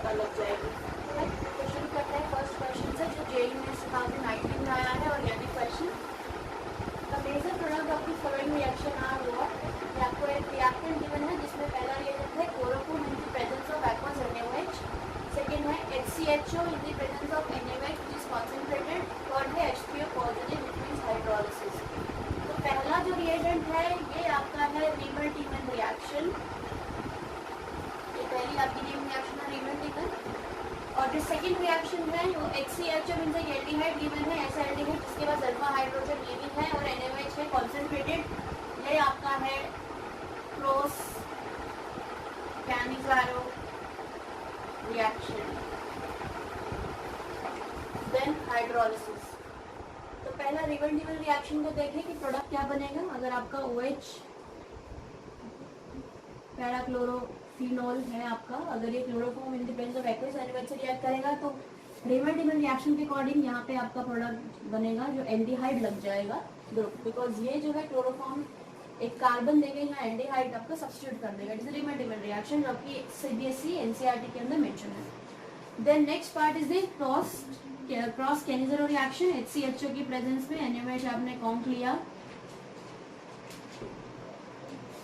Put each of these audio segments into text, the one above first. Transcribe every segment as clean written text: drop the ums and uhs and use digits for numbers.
आपका लग जाएगी। तो शुरू करते हैं फर्स्ट क्वेश्चन से जो जेई में 2019 में आया है। और यानी question the major product of the following reaction are what. ये आपको एक रिएक्टेंट गिवन है जिसमें पहला रिएजेंट है chloroform in the presence of aqueous NaOH, second है HCHO in the presence of NaOH which is concentrated, third है H3O positive which means hydrolysis. तो पहला जो रिएजेंट है ये आपका है रीमर-टीमन रिएक्शन। ये पहली आपकी रीमर रिएक्शन है रीमर-टीमन। और जो सेकंड रिएक्शन है वो HCHO मींस एक एल्डिहाइड गिवन है, ऐसा एल्डिहाइड जिसके पास अल्फा हाइड्रोजन ये भी है और NaOH है कॉन्सेंट्रेटेड। ये आपका है cross Cannizzaro reaction. Then hydrolysis. तो पहला रिवर्सिबल रिएक्शन को देखें कि प्रोडक्ट क्या बनेगा। अगर आपका OH पैराक्लोरोफिनॉल है आपका, अगर ये chloroform in the presence of aqueous NaOH से रिएक्ट करेगा तो रिवर्सिबल रिएक्शन के अकॉर्डिंग यहाँ पे आपका प्रोडक्ट बनेगा जो एल्डिहाइड लग जाएगा ग्रुप, बिकॉज ये जो है क्लोरोफॉर्म एक कार्बन देगा यहाँ एल्डिहाइड आपका सब्स्टिट्यूट कर देगा। इट इज रिवर्सिबल रिएक्शन जो कि CBSE NCERT के अंदर मेंशन है। Then next part is the cross Cannizzaro reaction. HCHO की प्रेजेंस में NaOH आपने काउंट लिया।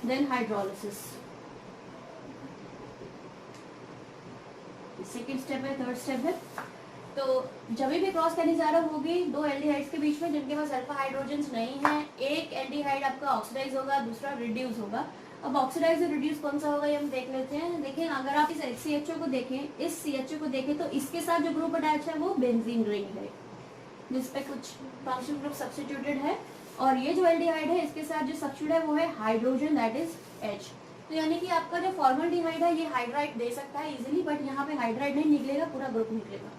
देन हाइड्रोलिसिस सेकेंड स्टेप है, थर्ड स्टेप है। तो जब भी क्रॉस कैनिज़ारो होगी दो एल्डिहाइड्स के बीच में जिनके पास अल्फा हाइड्रोजन्स नहीं है, एक एल्डिहाइड आपका ऑक्सीडाइज होगा, दूसरा रिड्यूस होगा। अब ऑक्सीडाइज और रिड्यूस कौन सा होगा ये हम देख लेते हैं। देखिए अगर आप इस HCHO को देखें, इस CHO को देखें तो इसके साथ जो ग्रुप अटैच है वो बेंजीन रिंग है जिसपे कुछ फंक्शन ग्रुप सब्स्टिट्यूटेड है, और ये जो एल्डिहाइड है इसके साथ जो सब्स्टिट्यूट है वो है हाइड्रोजन दैट इज H। तो यानी कि आपका जो फॉर्मल्डिहाइड है ये हाइड्राइड दे सकता है इजीली, बट यहाँ पे हाइड्राइड नहीं निकलेगा, पूरा ग्रुप निकलेगा।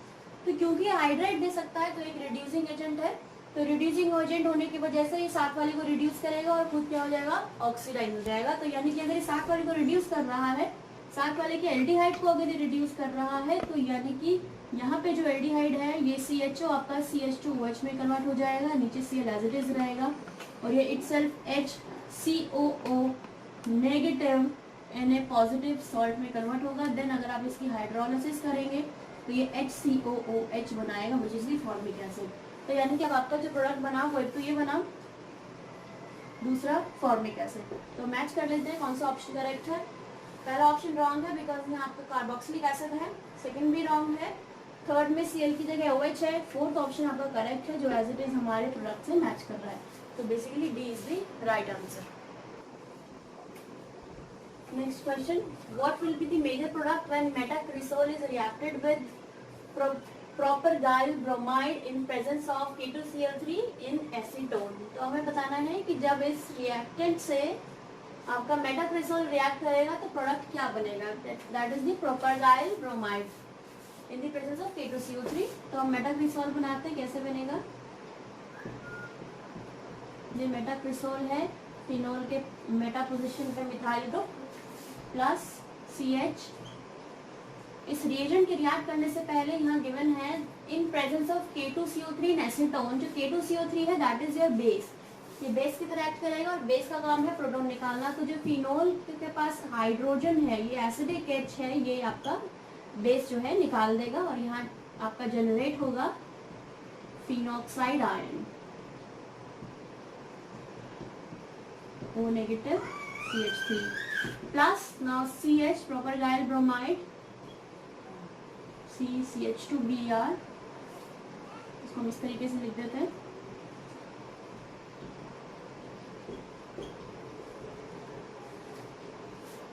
तो क्योंकि हाइड्राइड दे सकता है तो एक रिड्यूसिंग एजेंट है, तो रिड्यूसिंग एजेंट होने की वजह से ये साथ वाले को रिड्यूस करेगा और खुद क्या हो जाएगा, ऑक्सीडाइज हो जाएगा। तो यानी कि अगर ये साथ वाले को रिड्यूस कर रहा है, साथ वाले के एल्डिहाइड को अगर ये रिड्यूस कर रहा है, तो यानी कि यहाँ पे जो एल्डिहाइड है ये CHO आपका CH2OH में कन्वर्ट हो जाएगा, नीचे Cl एज इट इज रहेगा, और ये itself HCOO negative Na positive salt में कन्वर्ट होगा। देन अगर आप इसकी हाइड्रोलिसिस करेंगे तो ये HCOOH बनाएगा which is the formic acid. तो यानी कि अब आपका जो प्रोडक्ट बना वो एक तो ये बना, दूसरा फॉर्मिक एसिड। तो मैच कर लेते हैं कौन सा ऑप्शन करेक्ट है। पहला ऑप्शन रॉन्ग है बिकॉज यहाँ आपका कार्बोक्सिलिक एसिड है, सेकंड भी रॉन्ग है, थर्ड में Cl की जगह OH है, फोर्थ ऑप्शन आपका करेक्ट है जो एज इट इज हमारे प्रोडक्ट से मैच कर रहा है। तो basically D is the right answer. Next question, what will be the major product when metacresol is reacted with propyl bromide in presence of K2Cl3 in acetone। तो हमें बताना है कि जब इस रिएक्टेंट से आपका मेटाक्रेसोल रिएक्ट करेगा तो प्रोडक्ट क्या बनेगा। That is the propyl bromide in the presence of K2CO3। तो हम मेटाक्रेसोल बनाते हैं, कैसे बनेगा। ये मेटाक्रेसोल है, फिनोल के मेटा पोजिशन पे मिथाइल ग्रुप प्लस CH। इस रिएजेंट के रिएक्ट करने से पहले यहाँ गिवन है in presence of K2CO3 in acetone. जो K2CO3 है दैट इज योर बेस, ये बेस की तरह एक्ट करेगा और बेस का काम है प्रोटॉन निकालना। तो जो फिनोल के पास हाइड्रोजन है, ये एसिडिक H है, ये आपका बेस जो है निकाल देगा और यहाँ आपका जनरेट होगा phenoxide ion O negative CH3 plus now CH propyl bromide CH2Br, इसको हम इस तरीके से लिख देते हैं।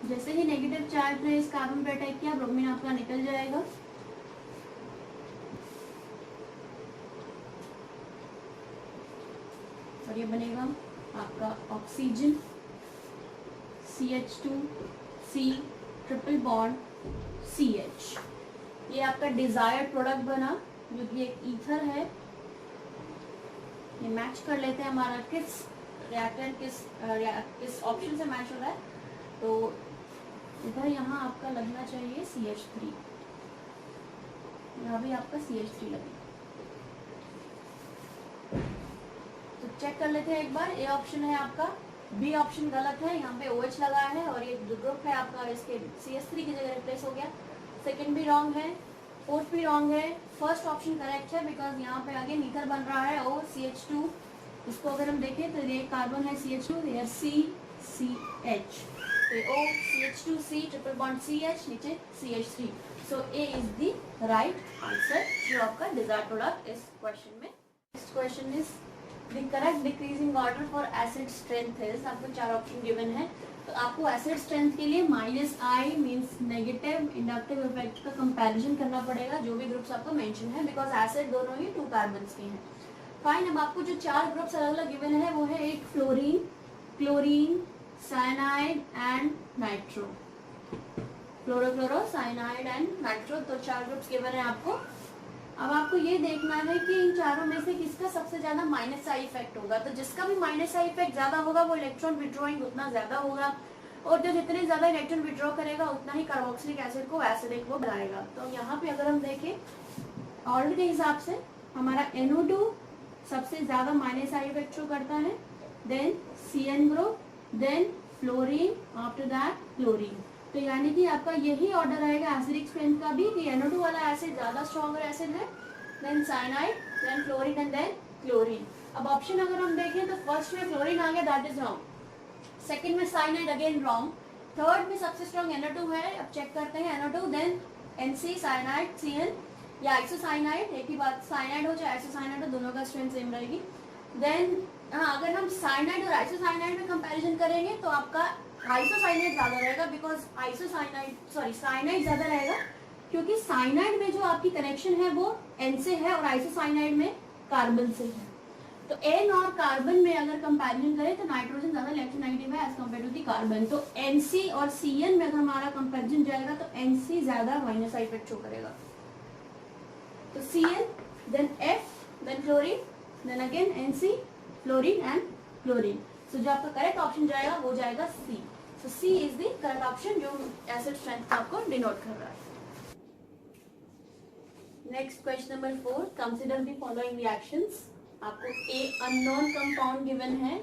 जैसे ही नेगेटिव चार्ज ने इस कार्बन पे अटैक किया, ब्रोमीन आपका निकल जाएगा। और ये बनेगा आपका oxygen CH2C triple bond CH। ये आपका डिजायर्ड प्रोडक्ट बना जो कि एक ईथर है। ये मैच कर लेते हैं हमारा किस रिएक्टेंट किस ऑप्शन से मैच हो रहा है। तो इधर यहाँ आपका लगना चाहिए CH3, यहाँ भी आपका CH3 लगेगा। तो चेक कर लेते हैं एक बार। ए ऑप्शन है आपका, बी ऑप्शन गलत है, यहाँ पे OH लगा है और ये जो ग्रुप है आपका इसके CH3 की जगह रिप्लेस हो गया। सेकंड भी रॉन्ग है, फोर्थ भी रॉन्ग है, फर्स्ट ऑप्शन करेक्ट है बिकॉज यहाँ पे आगे मीथर बन रहा है OCH2। इसको अगर हम देखें तो ये कार्बन है CH2, ये CCH, तो OCH2C ट्रिपल बॉन्ड CH, नीचे CH3। So A is the right answer जो आपका डिजायर्ड प्रोडक्ट इस क्वेश्चन में। Next question is the correct decreasing order for acid strength is, आपको 4 ऑप्शन गिवन है। तो आपको एसिड स्ट्रेंथ के लिए -I means negative inductive effect का कंपैरिजन करना पड़ेगा जो भी ग्रुप्स आपको मेंशन है, बिकॉज एसिड दोनों ही 2 कार्बन्स के हैं। फाइन, अब आपको जो 4 ग्रुप्स अलग अलग गिवन है वो है एक fluorine, chlorine, cyanide and nitro, fluoro chloro, cyanide and nitro, तो 4 ग्रुप्स गिवन है आपको। अब आपको ये देखना है कि इन चारों में से किसका सबसे ज्यादा -I इफेक्ट होगा। तो जिसका भी -I इफेक्ट ज्यादा होगा वो इलेक्ट्रॉन विड्रॉइंग उतना ज्यादा होगा, और जो जितने ज्यादा इलेक्ट्रॉन विड्रॉ करेगा उतना ही कार्बोक्सिलिक एसिड को एसिडिक वो बनाएगा। तो यहाँ पे अगर हम देखें ऑर्डर के हिसाब से हमारा NO2 सबसे ज्यादा -I इफेक्ट शो करता है, then CN group, then fluorine, after that chlorine. तो यानी कि आपका यही ऑर्डर रहेगा एसिडिक स्ट्रेंथ का भी कि NO2 वाला एसिड ज्यादा स्ट्रॉन्गर एसिड है, then cyanide, then fluorine and then chlorine. अब ऑप्शन अगर हम देखें तो फर्स्ट में फ्लोरीन आ गया, दैट इज रॉन्ग। सेकंड में साइनाइड, अगेन रॉन्ग। थर्ड में सबसे स्ट्रॉन्ग NO2 है, अब चेक करते हैं NO2, then NC, cyanide, CN या आइसोसाइनाइड, एक ही बात, साइनाइड हो चाहे आइसोसाइनाइड हो दोनों का स्ट्रेंथ सेम रहेगी। देन अगर हम साइनाइड और आइसोसाइनाइड में कंपैरिजन करेंगे तो आपका आइसोसाइनाइड ज्यादा रहेगा, बिकॉज साइनाइड ज्यादा रहेगा क्योंकि साइनाइड में जो आपकी कनेक्शन है वो N से है और आइसोसाइनाइड में कार्बन से है। तो N और कार्बन में अगर कंपैरिजन करें तो नाइट्रोजन ज्यादा इलेक्ट्रोनेगेटिव है as compare to the carbon. तो NC और CN में अगर हमारा कंपैरिजन जाएगा तो NC ज्यादा -I इफेक्ट शो करेगा। तो CN, then F, then fluorine, then again NC, fluorine and chlorine. So जो आपका करेक्ट ऑप्शन जाएगा वो जाएगा C। So C is the correct option जो एसिड स्ट्रेंथ आपको डिनोट कर रहा है। Next question number 4, consider the following reactions. आपको A अननोन कंपाउंड गिवन है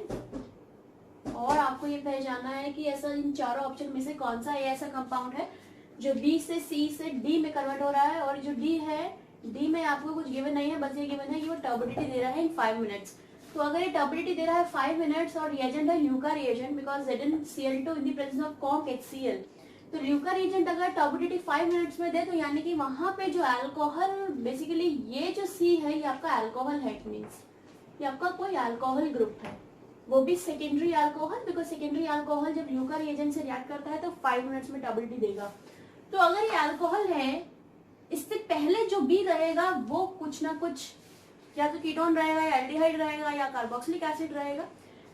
और आपको ये पहचानना है कि ऐसा इन चारों ऑप्शन में से कौन सा A ऐसा कंपाउंड है जो B से C से D में कन्वर्ट हो रहा है, और जो D है D में आपको कुछ गिवन नहीं है, बस ये गिवन है कि वो टर्बिडिटी दे रहा है इन 5 मिनट्स। तो अगर ये टर्बिडिटी दे रहा है 5 मिनट्स और रिएजेंट है Luca reagent, because ZnCl2 in the presence of conc HCl, तो ल्यूका रिएजेंट अगर टर्बिडिटी 5 मिनट्स में दे तो यानी कि वहां पे जो अल्कोहल, बेसिकली ये जो C है ये आपका अल्कोहल है, इट मींस ये आपका कोई अल्कोहल ग्रुप है, वो भी secondary alcohol, because secondary alcohol जब ल्यूका रिएजेंट से रिएक्ट करता है तो 5 मिनट्स में टर्बिडिटी देगा। तो अगर ये अल्कोहल है, इससे पहले जो B रहेगा वो कुछ ना कुछ या तो कीटोन रहेगा या एल्डिहाइड रहेगा या कार्बोक्सिलिक एसिड रहेगा,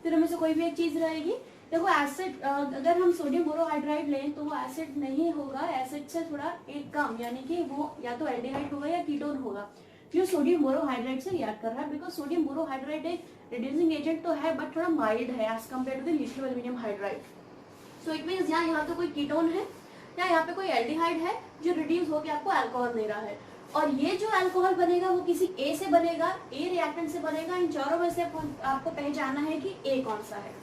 तीनों में से कोई भी एक चीज रहेगी। देखो एसिड, अगर हम सोडियम बोरोहाइड्राइड लें तो वो एसिड नहीं होगा, एसिड से थोड़ा एक कम, यानी कि वो या तो एल्डिहाइड होगा या कीटोन होगा जो सोडियम बोरोहाइड्राइड से रिएक्ट कर रहा है, बिकॉज सोडियम बोरोहाइड्राइड एक रिड्यूसिंग एजेंट तो है बट थोड़ा माइल्ड है as compare to the lithium aluminium hydride. So it means यहाँ तो कोई कीटोन है या यहाँ पे कोई एल्डिहाइड है जो रिड्यूस होकर आपको अल्कोहल दे रहा है, और ये जो अल्कोहल बनेगा वो किसी A से बनेगा, A रिएक्टेंट से बनेगा। इन चारों में से आपको पहचानना है कि A कौन सा है।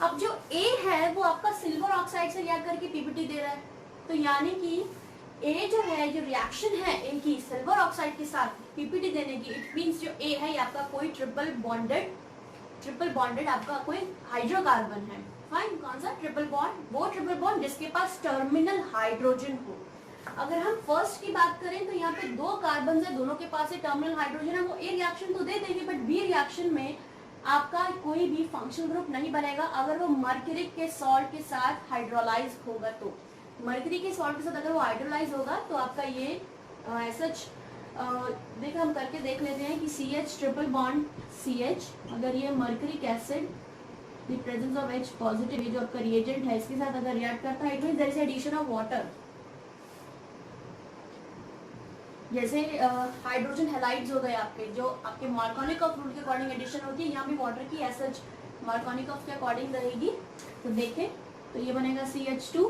अब जो A है वो आपका सिल्वर ऑक्साइड से रिएक्ट करके PPT दे रहा है, तो यानी कि A जो है, जो रिएक्शन है A की सिल्वर ऑक्साइड के साथ PPT देने की, इट मींस जो A है ये आपका कोई ट्रिपल बॉन्डेड आपका कोई हाइड्रोकार्बन है। फाइन, कौन सा ट्रिपल बॉन्ड? वो ट्रिपल बॉन्ड जिसके पास टर्मिनल हाइड्रोजन हो। अगर हम फर्स्ट की बात करें तो यहाँ पे 2 कार्बन है, दोनों के पास है टर्मिनल हाइड्रोजन है, वो A रिएक्शन तो दे देंगे बट B रिएक्शन में आपका कोई भी फंक्शनल ग्रुप नहीं बनेगा अगर वो मर्क्यूरी के सॉल्ट के साथ हाइड्रोलाइज होगा। तो मर्क्यूरी के सॉल्ट के साथ अगर वो हाइड्रोलाइज होगा तो आपका ये सच देखो हम करके देख लेते हैं कि CH ट्रिपल बॉन्ड CH, अगर ये mercuric acid the presence of H positive, ये जो आपका रिएजेंट है इसके साथ अगर रिएक्ट करता है, it means there is addition of water. जैसे हाइड्रोजन हैलाइड्स हो गए आपके, जो आपके मार्कोनिकॉफ रूल के अकॉर्डिंग एडिशन होती है, यहाँ भी वाटर की एसएच मार्कोनिकॉफ के अकॉर्डिंग रहेगी। तो देखें तो ये बनेगा CH2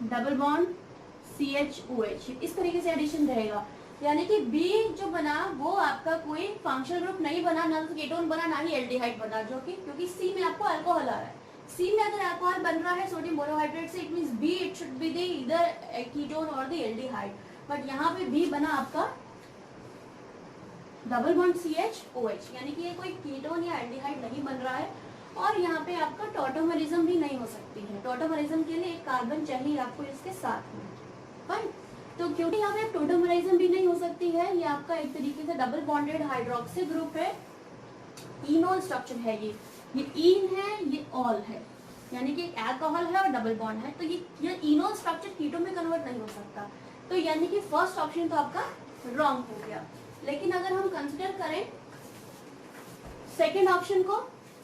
डबल बॉन्ड CHOH, इस तरीके से एडिशन रहेगा। यानी कि B जो बना वो आपका कोई फंक्शनल ग्रुप नहीं बना, ना तो कीटोन बना ना ही एल्डिहाइड बना, जो कि क्योंकि C में आपको अल्कोहल आ रहा है, सी में अगर अल्कोहल बन रहा है सोडियम बोरोहाइड्रेट से, it means B it should be the इधर कीटोन और द एल्डिहाइड, बट यहाँ पे बी बना आपका डबल बॉन्ड CH-OH, यानी कि ये कोई कीटोन या एल्डिहाइड नहीं बन रहा है। और यहाँ पे आपका टॉटोमरिज्म भी नहीं हो सकती है। टॉटोमरिज्म के लिए एक कार्बन चाहिए आपको इसके साथ में, फाइन। तो क्योंकि यहाँ पे टॉटोमरिज्म भी नहीं हो सकती है, ये आपका एक तरीके से डबल बॉन्डेड हाइड्रोक्सी ग्रुप है, इनोल स्ट्रक्चर है ये इन है, ये ऑल है, यानी कि एक अल्कोहल है और डबल बॉन्ड है, तो ये इनोल स्ट्रक्चर कीटो में कन्वर्ट नहीं हो सकता। तो यानी कि फर्स्ट ऑप्शन तो आपका रॉन्ग हो गया। लेकिन अगर हम कंसिडर करें सेकंड ऑप्शन को,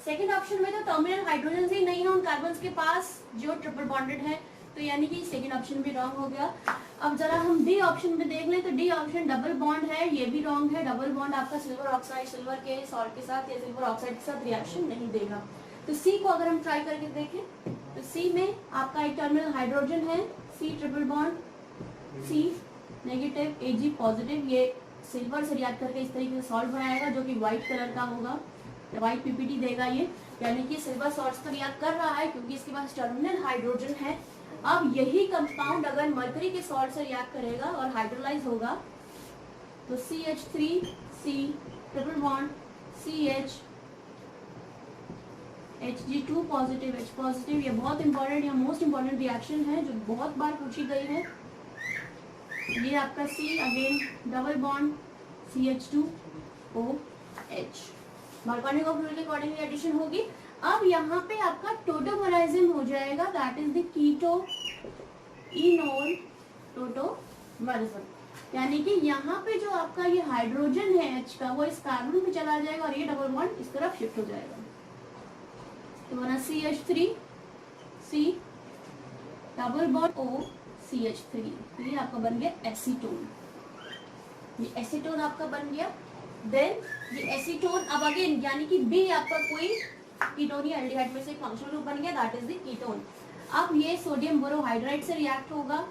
सेकंड ऑप्शन में तो टर्मिनल हाइड्रोजन ही नहीं है उन कार्बन के पास जो ट्रिपल बॉन्डेड है, तो यानी कि सेकंड ऑप्शन भी रॉन्ग हो गया। अब जरा हम डी ऑप्शन में देख लें, तो डी ऑप्शन डबल बॉन्ड है, ये भी रॉन्ग है। डबल बॉन्ड आपका सिल्वर ऑक्साइड सिल्वर के सॉल्ट के साथ या सिल्वर ऑक्साइड के साथ रिएक्शन नहीं देगा। तो सी को अगर हम ट्राई करके देखें, तो सी में आपका एक टर्मिनल हाइड्रोजन है, सी ट्रिपल बॉन्ड, सी नेगेटिव, Ag पॉजिटिव, ये सिल्वर से रिएक्ट करके इस तरीके से सॉल्ट बनाएगा जो कि व्हाइट कलर का होगा, व्हाइट पीपीटी देगा ये, यानी कि सिल्वर सॉल्ट पर रिएक्ट कर रहा है क्योंकि इसके पास टर्मिनल हाइड्रोजन है। अब यही कंपाउंड अगर मरकरी के सॉल्ट से रिएक्ट करेगा और हाइड्रोलाइज होगा, तो CH3C triple bond CH Hg2 positive H positive, ये बहुत इंपॉर्टेंट या मोस्ट इंपॉर्टेंट रिएक्शन है जो बहुत बार पूछी गई है। ये आपका C again double bond CH2OH, Markovnikov rule के अकॉर्डिंग एडिशन होगी। अब यहाँ पे आपका टोटोमराइज्म हो जाएगा, that is the keto enol tautomerism, यानी कि यहाँ पे जो आपका ये हाइड्रोजन है H का, वो इस कार्बन में चला जाएगा और ये डबल बॉन्ड इस तरफ शिफ्ट हो जाएगा। तो बना CH3C double bond O CH3, तो ये आपका बन गया एसीटोन, ये एसीटोन आपका बन गया। देन ये एसीटोन अब अगेन यानी कि बी आपका कोई कीटोन या एल्डिहाइड में से फंक्शनल ग्रुप बन गया, दैट इज द कीटोन। अब ये सोडियम बोरोहाइड्राइड से रिएक्ट होगा,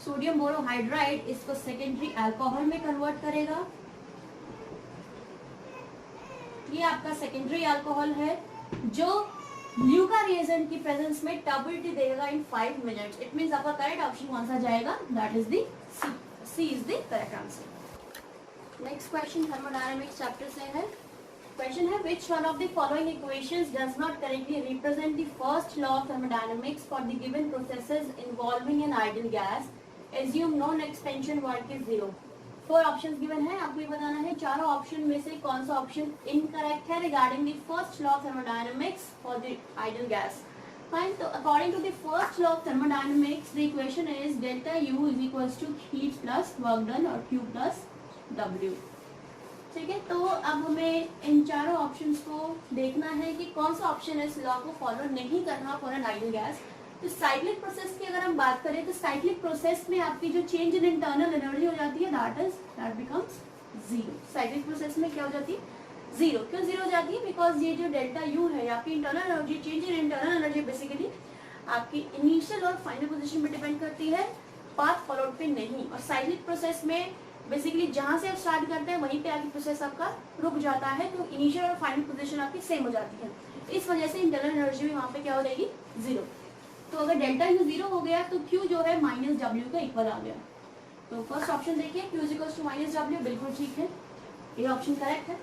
सोडियम बोरोहाइड्राइड इसको सेकेंडरी अल्कोहल में कन्वर्ट करेगा, ये आपका सेकेंडरी अल्कोहल है जो ल्यूका रिएजेंट की प्रेजेंस में टर्बिडिटी देगा इन 5 मिनट्स। इट मींस आपका करेक्ट ऑप्शन कौन सा जाएगा, that is the C is the correct answer. Next question thermodynamics chapter से है। क्वेश्चन है which one of the following equations does not correctly represent the first law of thermodynamics for the given processes involving an ideal gas? Assume non expansion work is 0. 4 options given है, आपको ये बताना है चारों option में से कौन सा ऑप्शन इनकरेक्ट है regarding the first law of thermodynamics for the ideal gas. Fine, तो according to the first law of thermodynamics the equation is delta U is equals to heat plus work done और Q plus W। ठीक है, तो अब हमें इन चारों options को देखना है कि कौन सा ऑप्शन इस लॉ को फॉलो नहीं करना फॉर एन आइडियल गैस। तो साइक्लिक प्रोसेस की अगर हम बात करें तो साइक्लिक प्रोसेस में आपकी जो चेंज इन इंटरनल एनर्जी हो जाती है दैट बिकम्स 0। साइक्लिक प्रोसेस में क्या हो जाती है, 0। क्यों 0 हो जाती है, बिकॉज ये जो डेल्टा U है आपकी internal energy, change in internal energy basically आपकी इनिशियल और फाइनल पोजीशन पे डिपेंड करती है, पाथ फॉलोड पे नहीं। और साइक्लिक प्रोसेस में बेसिकली जहां से आप स्टार्ट करते हैं वहीं पे आगे प्रोसेस आपका रुक जाता है, तो इनिशियल और फाइनल पोजीशन आपकी सेम हो जाती है। इस वजह से इंटरनल एनर्जी भी वहां पे क्या हो जाएगी, 0। तो अगर डेल्टा U 0 हो गया तो Q जो है माइनस W का इक्वल आ गया। तो फर्स्ट ऑप्शन देखिए Q is equals to minus W, बिल्कुल ठीक है, ये ऑप्शन करेक्ट है।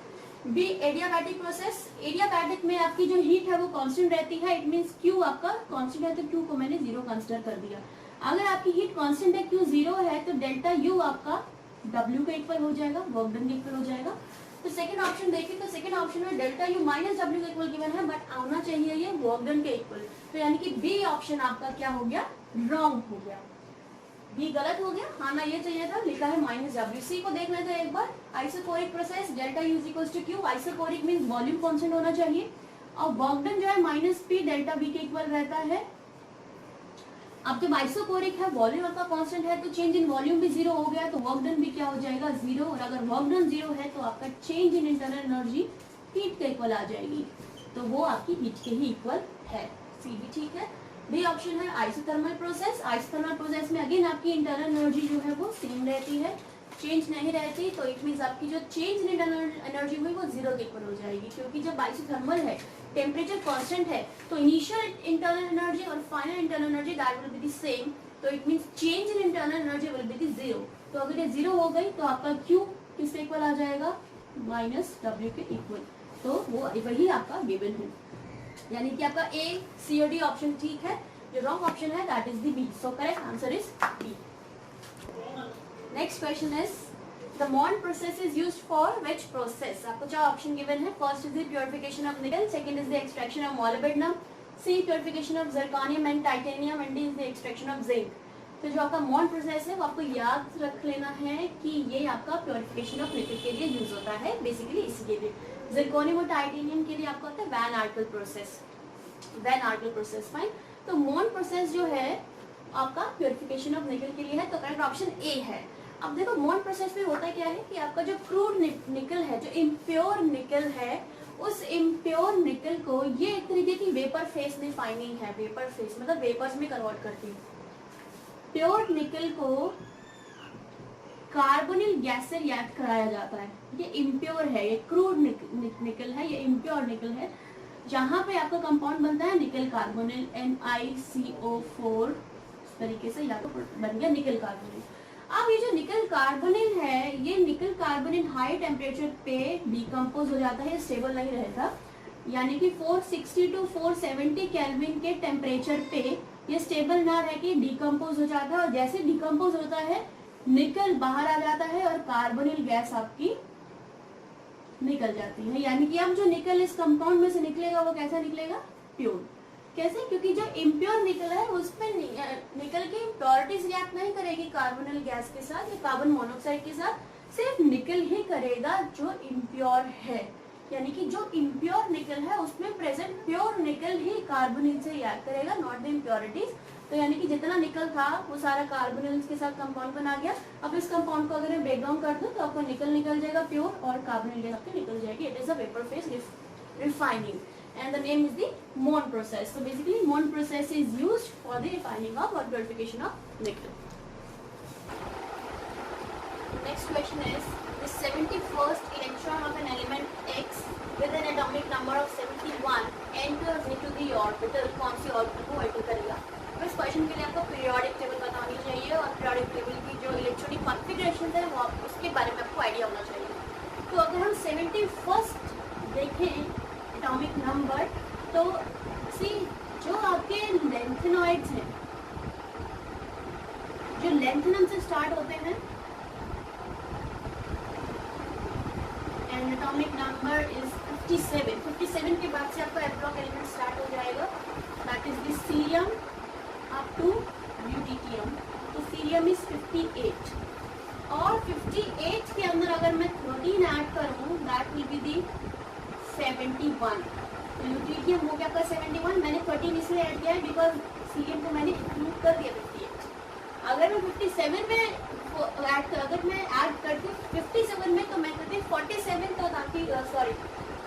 बी एडियाबैटिक प्रोसेस, एडियाबैटिक में आपकी जो हीट है वो कांस्टेंट रहती है, इट मींस Q आपका कांस्टेंट है तो Q को मैंने 0 कंसीडर कर दिया। अगर आपकी हीट कांस्टेंट है Q 0 है तो डेल्टा U आपका W का इक्वल हो जाएगा, वर्क डन के इक्वल हो जाएगा। तो सेकंड ऑप्शन देखिए, तो सेकंड ऑप्शन में डेल्टा U माइनस W का इक्वल गिवन है, बट आना चाहिए ये वर्क डन के इक्वल, तो यानी कि बी ऑप्शन आपका क्या हो गया, रॉन्ग हो गया, बी गलत हो गया, आना ये चाहिए था, लिखा है माइनस W। सी को देख लेते हैं एक बार, isochoric process delta U equals to Q, isochoric means volume constant होना चाहिए, और वर्क डन जो है माइनस P डेल्टा V के इक्वल रहता है। अब जब आइसोकोरिक है, वॉल्यूम आपका कांस्टेंट है, तो चेंज इन वॉल्यूम भी 0 हो गया, तो वर्क डन भी क्या हो जाएगा, 0। और अगर वर्क डन 0 है तो आपका change in internal energy heat के इक्वल आ जाएगी, तो वो आपकी हीट के ही इक्वल है, सी भी ठीक है। डी ऑप्शन है आइसोथर्मल प्रोसेस, आइसोथर्मल प्रोसेस में अगेन आपकी इंटरनल एनर्जी जो है वो सेम रहती है, चेंज नहीं रहती तो इट मीन्स आपकी जो चेंज इन इंटरनल एनर्जी हुई वो जीरो के इक्वल हो जाएगी, क्योंकि जब आइसोथर्मल है, टेम्परेचर कांस्टेंट है, तो इनिशियल इंटरनल एनर्जी और final internal energy that will be the same, तो it means change in internal energy will be the zero. तो अगर ये जीरो हो गई तो आपका Q किसके इक्वल आ जाएगा, -W के इक्वल, तो वो वही आपका गिवन है, यानी कि आपका A C और D ऑप्शन ठीक है, जो रॉन्ग ऑप्शन है that is the B, so correct answer is B। Next question is the MOND process is used for which process. आपको चार ऑप्शन गिवन है, first is the purification of nickel, second is the extraction of molybdenum, C purification of zirconium and titanium, and D is the extraction of zinc. तो जो आपका MOND process है वो आपको याद रख लेना है कि ये आपका प्योरिफिकेशन ऑफ निकल के लिए यूज होता है, बेसिकली इसी के लिए। जिरकोनियम और टाइटेनियम के लिए आपका होता है van Arkel process, van Arkel process, fine. तो MOND प्रोसेस जो है आपका प्योरिफिकेशन ऑफ निकल के लिए है, तो करेक्ट ऑप्शन ए है। अब देखो MOND प्रोसेस में होता क्या है कि आपका जो क्रूड निकल है, जो इम्प्योर निकल है, उस इम्प्योर निकल को ये एक तरीके की वेपर फेस में फाइनिंग है, वेपर फेस मतलब वेपर्स में कन्वर्ट करती है। प्योर निकल को कार्बोनिल गैस से रिएक्ट कराया जाता है, ये इम्प्योर है, ये क्रूड निकल है, ये इम्प्योर निकल है, जहां पे आपका कंपाउंड बनता है निकल कार्बोनिल NiCO4, इस तरीके से या तो बन गया निकल कार्बोनिल। अब ये जो निकल कार्बोनिल है, ये निकल कार्बोनिल हाई टेम्परेचर पे डिकम्पोज हो जाता है, स्टेबल नहीं रहता, यानी कि 460 to 470 केल्विन के टेम्परेचर पे ये स्टेबल ना रह के डिकम्पोज हो जाता है, और जैसे डिकम्पोज होता है निकल बाहर आ जाता है और कार्बोनिल गैस आपकी निकल जाती है, यानी कि अब जो निकल इस कंपाउंड में से निकलेगा वो कैसा निकलेगा, प्योर। कैसे, क्योंकि जो इम्प्योर निकल है उसमें निकल की इम्प्योरिटीज रिएक्ट नहीं करेगी कार्बोनिल गैस के साथ या कार्बन मोनोऑक्साइड के साथ, सिर्फ निकल ही करेगा जो इम्प्योर है, यानी कि जो इम्प्योर निकल है उसमें प्रेजेंट प्योर निकल ही कार्बोनिल से रिएक्ट करेगा, नॉट द इम्प्योरिटीज। तो यानी कि जितना निकल था वो सारा कार्बोनिल के साथ कंपाउंड बना गया। अब इस कंपाउंड को अगर मैं ब्रेक डाउन कर दूं तो आपको निकल निकल जाएगा प्योर और कार्बोनिल गैस आपकी निकल जाएगी। It is a vapour face refining and the name is the MOND process. So basically MOND process is used for the refining of or purification of nickel. Next question is the 71st electron of an element X with an atomic number of 71 enters into the orbital, कौन सी orbital को enter करेगा। तो इस question के लिए आपको periodic table पता होनी चाहिए और पीरियोडिक टेबल की जो इलेक्ट्रॉनिक कॉन्फ़िगरेशन है वो उसके बारे में आपको आइडिया होना चाहिए। तो अगर हम 71st देखें एटॉमिक नंबर, तो सी जो आपके लेंथेनॉइड्स हैं, जो लेंथेनम से स्टार्ट होते हैं, एंड एटॉमिक नंबर इज 57। 57 के बाद से आपका एप्रोक एलिमेंट स्टार्ट हो जाएगा, that is the cerium up to lutetium. तो सीरियम इज 58 और 58 के अंदर अगर मैं 13 ऐड करूं दैट विल बी दी 71। ल्यूटिटियम हो गया आपका 71, मैंने 13 इसलिए ऐड किया है बिकॉज सीरियम को मैंने इंक्लूड कर दिया 58। अगर मैं 57 में अगर मैं ऐड करती 57 में तो मैं करती 47, तो ताकि सॉरी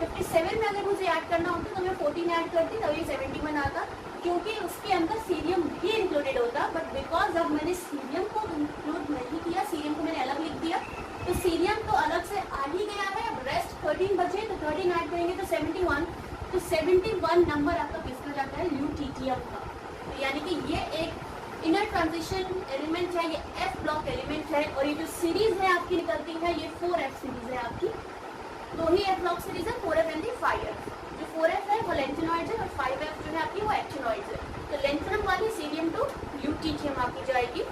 57 में अगर मुझे ऐड करना होता तो मैं 14 ऐड करती तभी 71 आता, क्योंकि उसके अंदर सीरियम भी इंक्लूडेड होता, बट बिकॉज अब मैंने सीरियम को इंक्लूड नहीं किया, सीरियम को मैंने अलग लिख दिया, तो सीरियम तो अलग से आ ही गया है। अब रेस्ट 13 बचे तो 13 ऐड करेंगे तो 71। तो 71 नंबर आपका किसका जाता है, ल्यूटिटियम का। तो यानी कि ये एक इनर ट्रांजिशन एलिमेंट है, ये F ब्लॉक एलिमेंट है, और ये जो सीरीज है आपकी निकलती है ये 4F सीरीज है आपकी। दो ही F ब्लॉक सीरीज है, 4F एंड 5F। जो 4F है वो लेंथेनॉइड्स है और 5F जो है आपकी वो एक्टिनॉइड्स है। तो लेंथेनम वाली सीरियम टू ल्यूटिटियम आपकी जाएगी।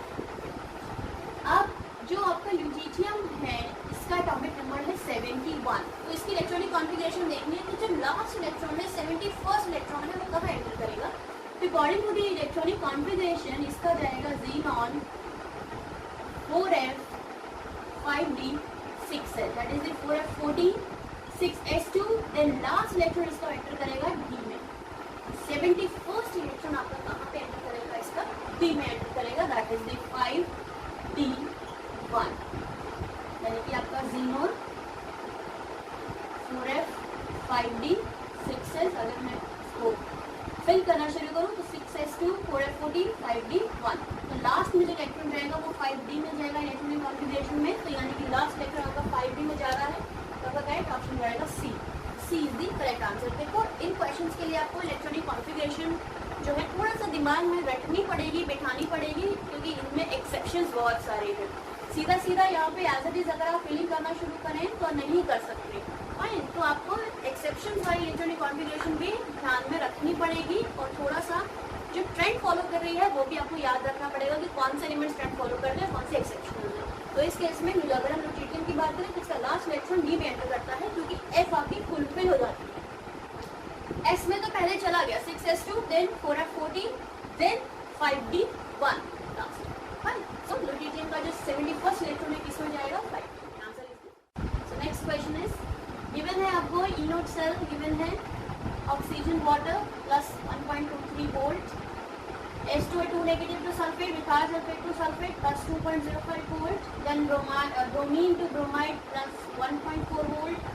अब जो आपका ल्यूटिटियम है इसका एटॉमिक नंबर है 71। तो इसकी इलेक्ट्रॉनिक कॉन्फ़िगरेशन देखनी है, तो जो लास्ट इलेक्ट्रॉन है 71st इलेक्ट्रॉन है वो कब एंटर करेगा। According to the electronic configuration इसका जाएगा xenon 4F 5D 6S, that is the 4F14 6S2। Then last electron इसका एंटर करेगा D में। 71st इलेक्ट्रॉन आपका कहाँ पे एंटर करेगा, इसका D में एंटर करेगा, दैट इज द 5D1, यानी कि आपका ज़ीनॉन 4F 5D 6S। अगर मैं इसको फिल करना शुरू करूँ तो 6S2 4F14 5D1। तो लास्ट में जो इलेक्ट्रॉन रहेगा वो 5D में जाएगा इलेक्ट्रॉनिक कॉन्फ़िगरेशन में, तो यानी लास्ट लेक्चर आपका 5D में जा रहा है, तो आपका करेक्ट ऑप्शन रहेगा सी। सी इज द करेक्ट आंसर। देखो इन क्वेश्चंस के लिए आपको इलेक्ट्रॉनिक कॉन्फ़िगरेशन जो है थोड़ा सा दिमाग में रखनी पड़ेगी, बैठानी पड़ेगी, क्योंकि इनमें एक्सेप्शंस बहुत सारे हैं। सीधा सीधा यहाँ पे एज इट इज अगर आप फिलिंग करना शुरू करें तो नहीं कर सकते। फाइन, तो आपको एक्सेप्शंस वाली इलेक्ट्रॉनिक कॉन्फ़िगरेशन भी ध्यान में रखनी पड़ेगी, और थोड़ा सा जो ट्रेंड फॉलो कर रही है वो भी आपको याद रखना पड़ेगा कि कौन से एलिमेंट्स ट्रेंड फॉलो कर रहे हैं, कौन से एक्सेप्शनल है। तो इस केस में अगर हम न्यूट्रिटियन की बात करें तो इसका लास्ट लेक्चर डी में एंटर करता है, क्योंकि एफ आपकी फुलफिल हो जाती है। एस में तो पहले चला गया 6s2, then 4f14, then 5d1 last. Fine, so न्यूट्रिटियन का जो 71st लेक्चर है किसमें जाएगा, 5। Answer is so next question is given है आपको इनोट सेल गिवन है oxygen water plus 1.23 volt, H2O2 negative to sulfate, methyl sulfate to sulfate plus 2.05 volt, then bromine to bromide plus 1.4 volt,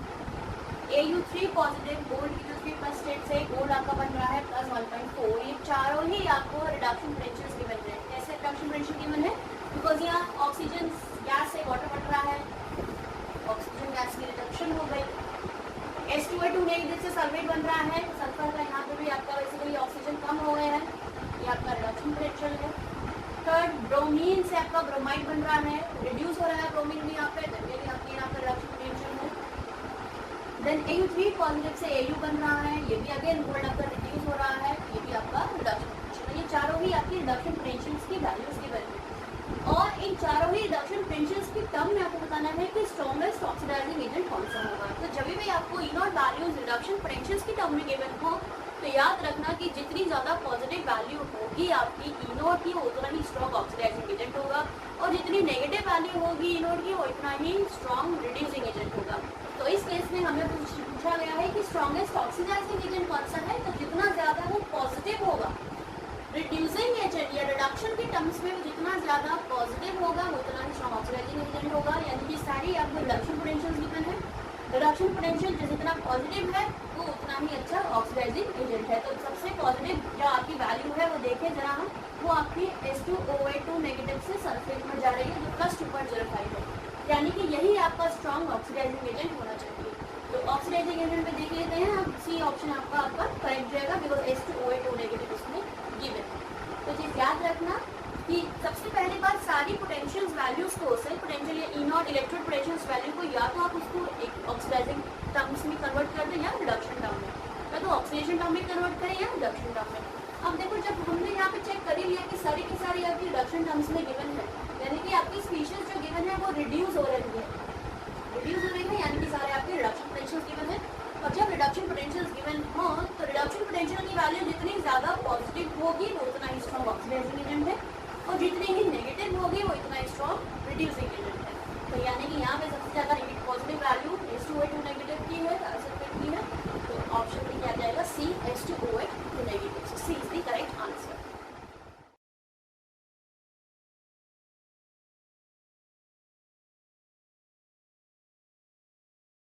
AU3 positive gold की first state से gold आपका बन रहा है plus 1.4। ये चारों ही आपको रिडक्शन पोटेंशियल्स गिवन है। कैसे रिडक्शन पोटेंशियल गिवन है, बिकॉज यहाँ ऑक्सीजन गैस से वाटर बन रहा है, ऑक्सीजन गैस की रिडक्शन हो गई। H2O2 नेगेटिव से सल्फेट बन रहा है, सल्फर का यहाँ पे भी आपका बेसिकली ऑक्सीजन कम हो गया है, ये आपका रिडक्शन पोटेंशियल है। थर्ड, ब्रोमीन से आपका ब्रोमाइड बन रहा है, रिड्यूस हो रहा है ब्रोमीन भी यहाँ पे, ये भी आपके यहाँ पर रिडक्शन पोटेंशियल है। देन AU3 पॉजिटिव से AU बन रहा है, ये भी अगेन गोल्ड आपका रिड्यूस हो रहा है, ये भी आपका रिडक्शन पोटेंशियल है। ये चारों ही आपकी रिडक्शन पोटेंशियल्स की वैल्यूज की वैल्यू, और इन चारों ही रिडक्शन पोटेंशियल्स की टर्म में आपको बताना है कि स्ट्रॉन्गेस्ट ऑक्सीडाइजिंग एजेंट कौन सा होगा। तो जब भी आपको इनोट वैल्यूज रिडक्शन पोटेंशियल्स की टर्म में गिवन हो तो याद रखना कि जितनी ज़्यादा पॉजिटिव वैल्यू होगी आपकी इनोट की, उतना ही स्ट्रॉन्ग ऑक्सीडाइजिंग एजेंट होगा, और जितनी नेगेटिव वैल्यू होगी इनोट की, वो इतना ही स्ट्रॉन्ग रिड्यूसिंग एजेंट होगा। तो इस केस में हमें पूछा गया है कि स्ट्रॉन्गेस्ट ऑक्सीडाइजिंग एजेंट कौन सा है, तो जितना ज़्यादा वो पॉजिटिव होगा रिड्यूसिंग एजेंट या रिडक्शन के टर्म्स में जितना ज़्यादा पॉजिटिव होगा वो उतना ही स्ट्रॉन्ग ऑक्सीडाइजिंग एजेंट होगा। यानी कि सारी आपको रिडक्शन पोटेंशियल गिवन है, रिडक्शन पोटेंशियल जितना पॉजिटिव है वो उतना ही अच्छा ऑक्सीडाइजिंग एजेंट है। तो सबसे पॉजिटिव जो आपकी वैल्यू है वो देखें जरा हम, वो आपकी H2O2 नेगेटिव से सल्फेट में जा रही है जो प्लस 2.05 है, यानी कि यही आपका स्ट्रॉन्ग ऑक्सीडाइजिंग एजेंट होना चाहिए। तो ऑक्सीडाइजिंग एजेंट में देख लेते हैं हम, सी ऑप्शन आपका करेक्ट जाएगा, बिकॉज H2O2 नेगेटिव इसमें गिवन है। तो चीज़ याद रखना कि सबसे पहली बात सारी पोटेंशियल्स वैल्यूज को, सेल पोटेंशियल या इनोट इलेक्ट्रोड पोटेंशियल्स वैल्यू को या तो आप उसको एक ऑक्सीडाइजिंग टर्म्स में कन्वर्ट कर दें या रिडक्शन टर्म में, या तो ऑक्सीडेशन टर्म में कन्वर्ट करें या रिडक्शन टर्म में। अब देखो जब हमने यहाँ पे चेक कर ही लिया कि सारी की सारी आपकी रिडक्शन टर्म्स में गिवन है, यानी कि आपकी स्पीशीज जो गिवन है वो रिड्यूस हो रही है, यानी कि सारे आपके रिडक्शन पोटेंशियल्स गिवन है। और जब रिडक्शन पोटेंशियल्स गिवन हो तो रिडक्शन पोटेंशियल की वैल्यू जितनी ज़्यादा पॉजिटिव होगी वो उतना ही स्ट्रॉन्ग ऑक्सीडाइजिंग एजेंट है, और जितनी ही नेगेटिव होगी वो इतना ही स्ट्रॉन्ग रिड्यूसिंग एजेंट है। तो यानी कि यहाँ पे सबसे ज़्यादा पॉजिटिव वैल्यू H2O2 नेगेटिव की है, सल्फेट की है, तो ऑप्शन में क्या जाएगा, सी H2O8